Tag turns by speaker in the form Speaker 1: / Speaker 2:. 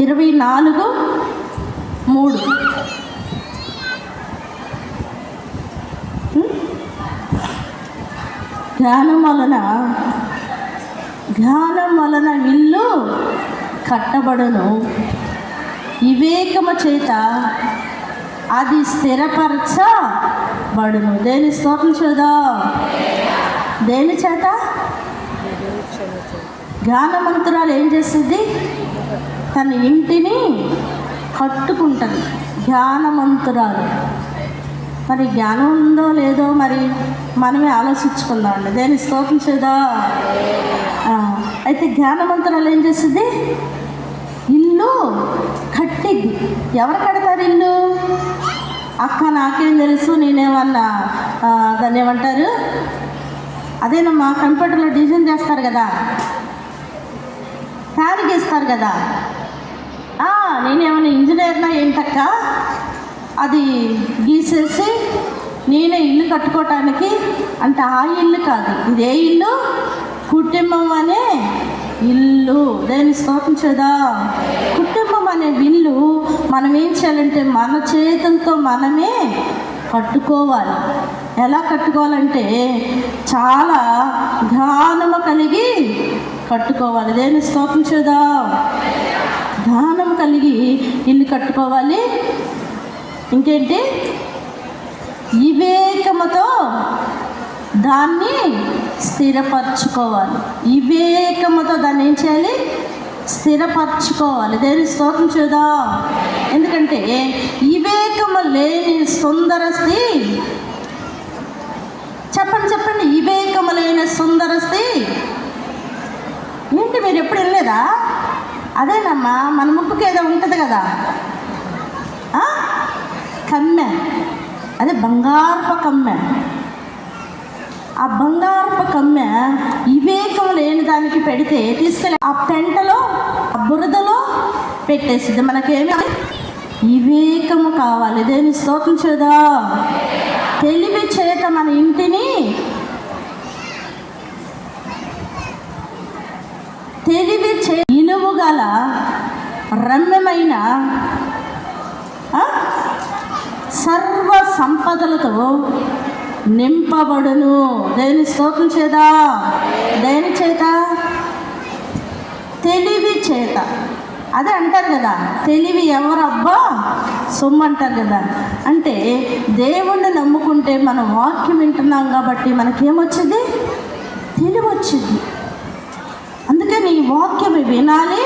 Speaker 1: 24:3. జ్ఞానం వలన ఇల్లు కట్టబడును, వివేకము చేత అది స్థిరపరచబడును. దేని స్తోత్రం చూద్దాం. దేని చేత? జ్ఞానవంతురాలు ఏం చేస్తుంది? తన ఇంటిని కట్టుకుంటుంది. జ్ఞానవంతురాలు. మరి జ్ఞానం ఉందో లేదో మరి మనమే ఆలోచించుకుందామండి. దేని స్తోత్రం చూద్దాం. అయితే జ్ఞానవంతురాలు ఏం చేస్తుంది? ఇల్లు కట్టిద్ది. ఎవరు కడతారు ఇల్లు? అక్క నాకేం తెలుసు, నేనేమన్నా దాన్ని ఏమంటారు, అదేనమ్మా కంప్యూటర్లో డిజైన్ చేస్తారు కదా, ఫ్యాన్ గీస్తారు కదా, నేనేమన్నా ఇంజనీర్నా ఏంటక్క, అది గీసేసి నేనే ఇల్లు కట్టుకోవటానికి అంటే ఆ ఇల్లు కాదు. ఇదే ఇల్లు, కుటుంబం అనే ఇల్లు. దేని స్తోత్రం చేద్దాం. కుటుంబం అనే ఇల్లు మనం ఏం చేయాలంటే మన చేతులతో మనమే కట్టుకోవాలి. ఎలా కట్టుకోవాలంటే చాలా జ్ఞానము కలిగి కట్టుకోవాలి. దేని స్తోత్రం చేద్దాం. జ్ఞానం కలిగి ఇల్లు కట్టుకోవాలి. ఇంకేంటి? వివేకముతో దాన్ని స్థిరపరచుకోవాలి. వివేకముతో దాన్ని ఏం చేయాలి? స్థిరపరచుకోవాలి. దేని స్తోత్రం చూద్దాం. ఎందుకంటే వివేకము లేని సుందర స్త్రీ, చెప్పండి, వివేకము లేని సుందర స్త్రీ ఏంటి? మీరు ఎప్పుడు వెళ్ళలేదా? అదేనమ్మా మన ముక్కుకి ఏదో ఉంటుంది కదా, కమ్మె, అదే బంగారపు కమ్మె. ఆ బంగారపు కమ్మె వివేకం లేని దానికి పెడితే తీసుకెళ్ళి ఆ పెంటలో ఆ బురదలో పెట్టేసిద్ది. మనకేమి వివేకము కావాలి. దేని స్తోత్రం చూద్దాం. తెలివి చేత మన ఇంటిని ఇలువ గల రమ్యమైన సర్వ సంపదలతో నింపబడును. దేని స్తోత్రం చేద్దాం. దేని చేత? తెలివి చేత. అదే అంటారు కదా, తెలివి ఎవరబ్బా సొమ్ము అంటారు కదా. అంటే దేవుణ్ణి నమ్ముకుంటే మనం వాక్యం వింటున్నాం కాబట్టి మనకేమొచ్చింది? తెలివి వచ్చింది. అందుకే నీ వాక్యం వినాలి,